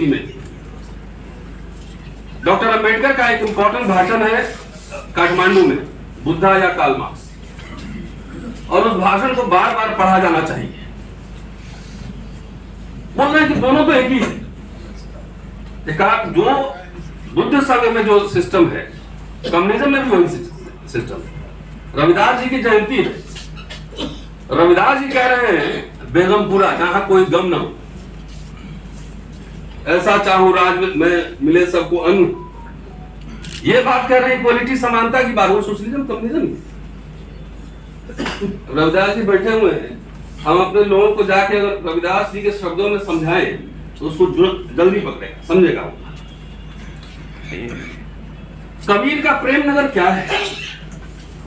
स्थिति में थी। डॉक्टर अंबेडकर का एक इंपॉर्टेंट भाषण है काठमांडू में, बुद्धा या कार्ल मार्क्स, और उस भाषण को बार बार पढ़ा जाना चाहिए। बोल रहे हैं कि दोनों तो एक ही है। जो बुद्ध संघ में जो सिस्टम है, कम्युनिज्म में भी वही सिस्टम है। रविदास जी की जयंती है, रविदास जी कह रहे हैं बेगमपुरा जहां कोई गम न हो, ऐसा चाहूं राज में मिले सबको अन्न। ये बात कह रहे हैं इक्वलिटी, समानता की बात। वो सोशलिज्म कम्युनिज्म। रविदास जी बैठे हुए हैं, हम अपने लोगों को जाके अगर रविदास जी के शब्दों में समझाएं तो उसको जल्दी पकड़ेगा, समझेगा वो। कबीर का प्रेम नगर क्या है?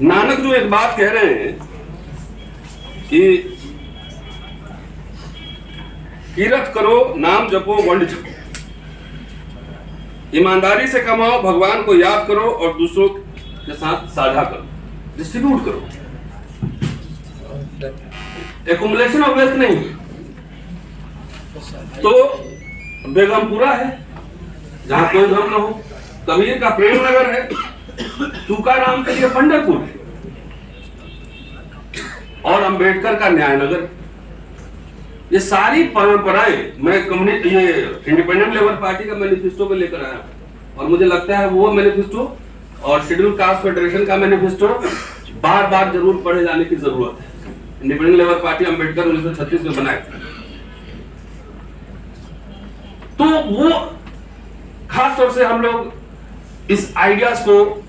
नानक जो एक बात कह रहे हैं कि कीरत करो, नाम जपो, वंड जपो, ईमानदारी से कमाओ, भगवान को याद करो और दूसरों के साथ साझा करो, डिस्ट्रीब्यूट करो। एक्युमुलेशन ऑफ वेल्थ नहीं। तो बेगमपुरा है जहां कोई गम न हो, कबीर का प्रेम नगर है, तुकाराम के लिए पंढरपुर है, और अंबेडकर का न्याय नगर। ये सारी परंपराएं मैं ये इंडिपेंडेंट लेबर पार्टी का मैनिफेस्टो में लेकर आया हूं, और मुझे लगता है वो मैनिफेस्टो और शेड्यूल कास्ट फेडरेशन का मैनिफेस्टो बार बार जरूर पढ़े जाने की जरूरत है। इंडिपेंडेंट लेबर पार्टी अंबेडकर 1936 में बनाए, तो वो खास तौर से हम लोग इस आइडियाज को,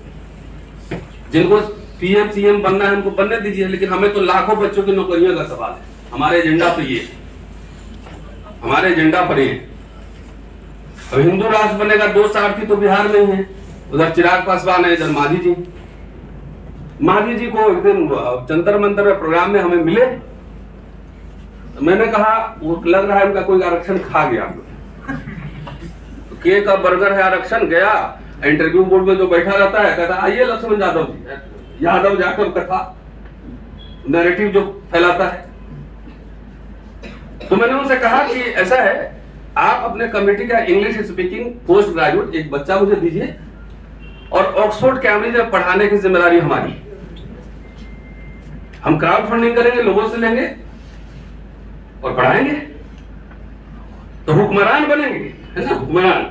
जिनको पीएम सीएम बनना है उनको बनने दीजिए, लेकिन हमें तो लाखों बच्चों की नौकरियों का सवाल है। हमारे एजेंडा पे ये, हमारे एजेंडा पर ये। अब हिंदू राष्ट्र बनेगा, 2 सारथी तो बिहार में ही है, उधर चिराग पासवान है, इधर मांझी जी। मांझी जी को एक दिन जंतर मंतर में प्रोग्राम में हमें मिले, तो मैंने कहा वो लग रहा है उनका कोई आरक्षण खा गया। तो केक का बर्गर है, आरक्षण गया। इंटरव्यू बोर्ड में जो बैठा रहता है कहता आइए लक्ष्मण यादव जी, यादव जाकर कथा नैरेटिव जो फैलाता है। तो मैंने उनसे कहा कि ऐसा है, आप अपने कमेटी का इंग्लिश स्पीकिंग पोस्ट ग्रेजुएट एक बच्चा मुझे दीजिए, और ऑक्सफोर्ड कैम्ब्रिज में पढ़ाने की जिम्मेदारी हमारी। हम क्राउड फंडिंग करेंगे, लोगों से लेंगे और पढ़ाएंगे, तो हुक्मरान बनेंगे, है ना, हुक्मरान।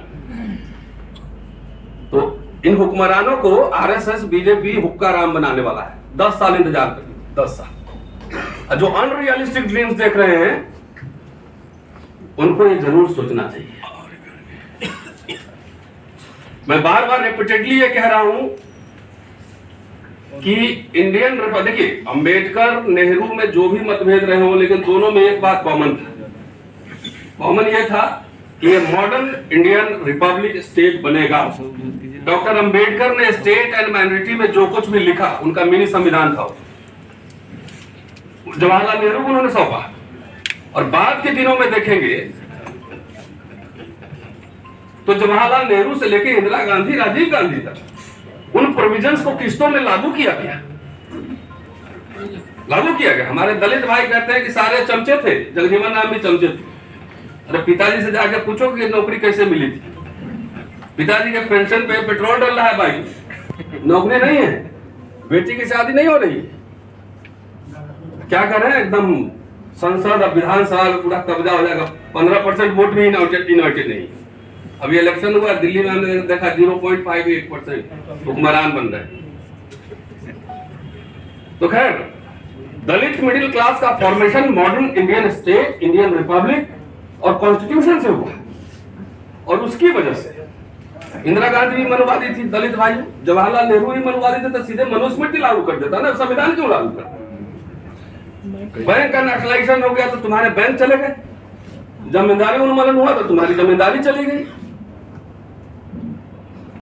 तो इन हुक्मरानों को आरएसएस बीजेपी हुक्का राम बनाने वाला है। 10 साल इंतजार करिए, 10 साल। जो अनरियलिस्टिक ड्रीम्स देख रहे हैं उनको ये जरूर सोचना चाहिए। मैं बार बार रिपीटेडली ये कह रहा हूं कि इंडियन रिपब्लिक, देखिए अंबेडकर नेहरू में जो भी मतभेद रहे हो, लेकिन दोनों में एक बात कॉमन था। कॉमन ये था कि ये मॉडर्न इंडियन रिपब्लिक स्टेट बनेगा। डॉक्टर अंबेडकर ने स्टेट एंड माइनॉरिटी में जो कुछ भी लिखा, उनका मिनी संविधान था, जवाहरलाल नेहरू को उन्होंने सौंपा। और बाद के दिनों में देखेंगे तो जवाहरलाल नेहरू से लेकर इंदिरा गांधी, राजीव गांधी तक उन प्रोविजंस को किस्तों में लागू किया गया। हमारे दलित भाई कहते हैं कि सारे चमचे थे, जगजीवन राम भी चमचे थे। अरे पिताजी से जाकर पूछो कि नौकरी कैसे मिली थी। पिताजी के पेंशन पे पेट्रोल डल रहा है भाई, नौकरी नहीं है, बेटी की शादी नहीं हो रही है। क्या करें, एकदम संसद और विधानसभा में पूरा कब्जा हो जाएगा। 15% वोट भी इनवर्टेड नहीं। अभी इलेक्शन हुआ दिल्ली में, हमने देखा 0.58% हुक्मरान बन रहे। तो खैर, दलित मिडिल क्लास का formation modern Indian state, Indian Republic और कॉन्स्टिट्यूशन से हुआ, और उसकी वजह से इंदिरा गांधी भी मनुवादी थी, दलित भाई। जवाहरलाल नेहरू भी मनुवादी थे, तो सीधे मनुस्मृति लागू कर देता ना, संविधान क्यों लागू करता। बैंक का नेशनलाइजेशन हो गया तो तुम्हारे बैंक चले गए, जमींदारी उन्मूलन हुआ तो तुम्हारी जमींदारी चली गई।